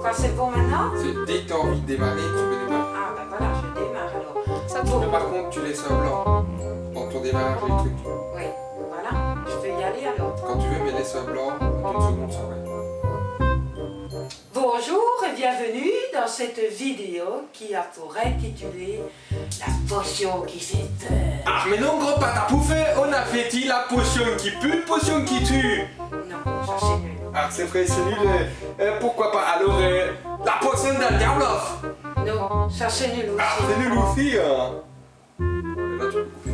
Quoi, c'est bon maintenant? Dès que tu as envie de démarrer, tu peux démarrer. Ah, ben voilà, je démarre alors. Ça Mais tourne. par contre, tu laisses un blanc pour ton démarrage et le truc. Oui, voilà, je peux y aller alors. Quand tu veux, mais laisse un blanc d'une seconde, ça va. Bonjour et bienvenue dans cette vidéo qui a pour intitulé La potion qui fait peur. Ah, mais non, gros patapouf, on a fait la potion qui pue, potion qui tue. Non, ça c'est nul. Ah, c'est vrai, c'est nul. Pourquoi pas alors la potion d'un diable? Non, ça c'est nul aussi. Ah, c'est nul aussi. Là, tu peux couper.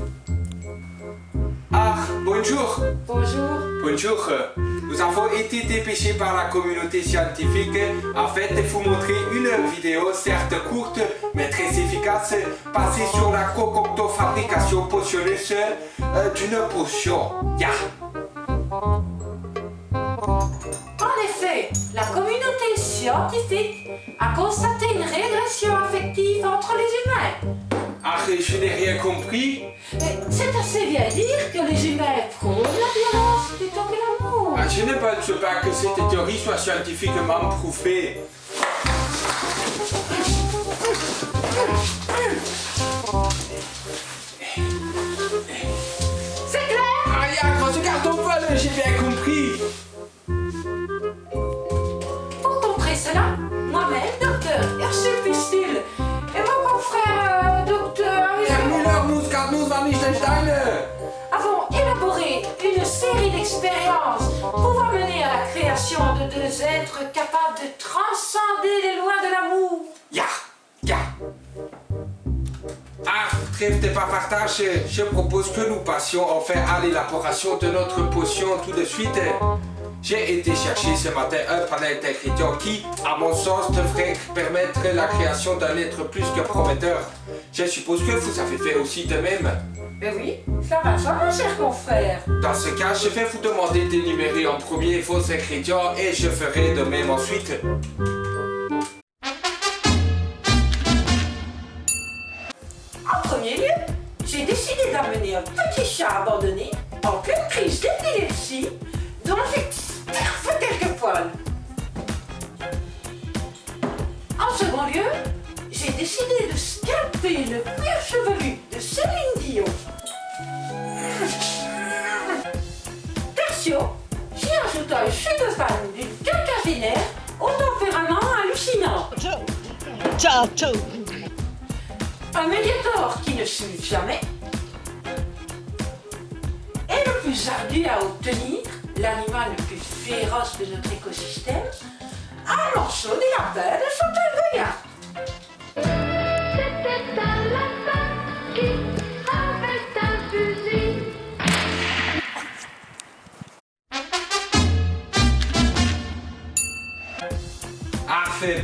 Ah, bonjour. Bonjour. Bonjour. Nous avons été dépêchés par la communauté scientifique afin de vous montrer une vidéo certes courte mais très efficace basée sur la concocto-fabrication potionneuse d'une potion. Ya! En effet, la communauté scientifique a constaté une régression affective entre les humains. Ah, je n'ai rien compris. Mais c'est assez bien dire que les humains prônent la violence plutôt que l'amour. Ah, je ne pense pas que cette théorie soit scientifiquement prouvée. C'est clair? Ah, il y a un gros carton poil, j'ai bien compris. Pour contrer cela, moi-même, docteur Herschel Pustule, et mon confrère docteur Herr Müller, van Liechtenstein. avons élaboré une série d'expériences pouvant mener à la création de deux êtres capables de transcender les lois de l'amour. Ya! Ah, trêve de partage, je propose que nous passions enfin à l'élaboration de notre potion tout de suite. J'ai été chercher ce matin un panel d'ingrédients qui, à mon sens, devrait permettre la création d'un être plus que prometteur. Je suppose que vous avez fait aussi de même. Ben oui, ça va, ça mon cher confrère. Dans ce cas, je vais vous demander d'énumérer en premier vos ingrédients et je ferai de même ensuite. En premier lieu, j'ai décidé d'amener un petit chat abandonné en pleine crise d'épilepsie dont j'extirpe quelques poils. En second lieu, j'ai décidé de scalper le cuir chevelu de Céline Dion. Tertio, j'y ajoute un chewing-gum du quinquagénaire au tempérament hallucinant. Ciao. Un médiator qui ne suit jamais. Et le plus ardu à obtenir, l'animal le plus féroce de notre écosystème, un morceau des lapins de Chantal Goya. C'était un lapin qui avait un fusil. Ah,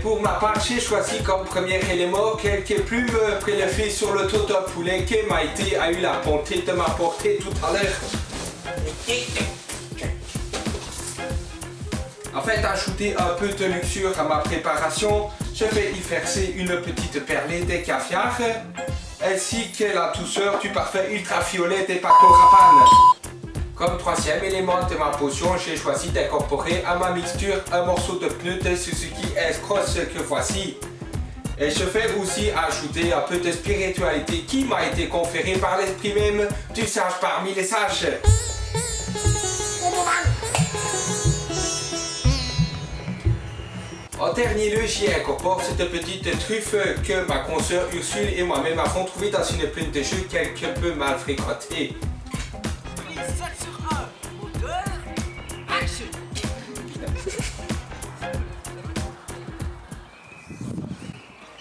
pour ma part, j'ai choisi comme premier élément quelques plumes prélevées sur le dos d'un poulet que Maïté a eu la bonté de m'apporter tout à l'heure. Afin d'ajouter un peu de luxure à ma préparation, je vais y verser une petite perlée de caviar, ainsi que la douceur du parfum ultraviolet des Paco Rabanne. Comme troisième élément de ma potion, j'ai choisi d'incorporer à ma mixture un morceau de pneu de Suzuki S-Cross que voici. Et je vais aussi ajouter un peu de spiritualité qui m'a été conférée par l'esprit même du sage parmi les sages. En dernier lieu, j'y incorpore cette petite truffe que ma consoeur Ursule et moi-même avons trouvée dans une plaine de jeu quelque peu mal fréquentée.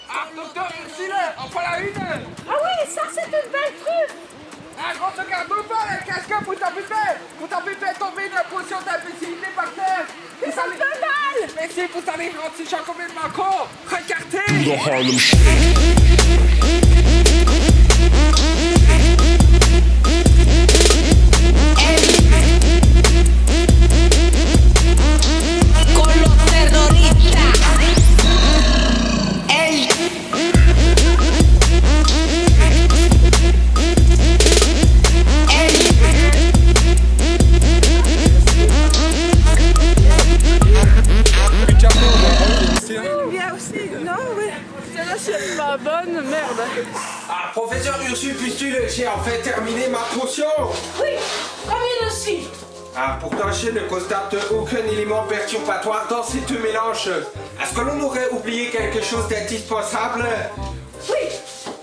Ah, docteur Ursule, en voilà une! Ah oui, ça c'est une belle truffe. Un gros regard de balle, qu'est-ce que vous avez fait? Vous avez fait tomber une potion d'imbécilité par terre! Mais ça me fait mal. Mais si vous allez rendre ces gens complètement cons! Regardez! The Harlem Shake. Con los terroristas. Good job, merde. Ah, professeur Ursule Pustule, j'ai en fait terminé ma potion. Oui, combien aussi? Ah, pourtant je ne constate aucun élément perturbatoire dans ces deux mélanges. Est-ce que l'on aurait oublié quelque chose d'indispensable? Oui,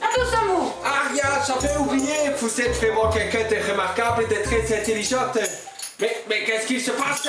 à vos amours. Ah, rien, j'avais oublié. Vous êtes vraiment quelqu'un de remarquable et de très intelligente. Mais qu'est-ce qui se passe?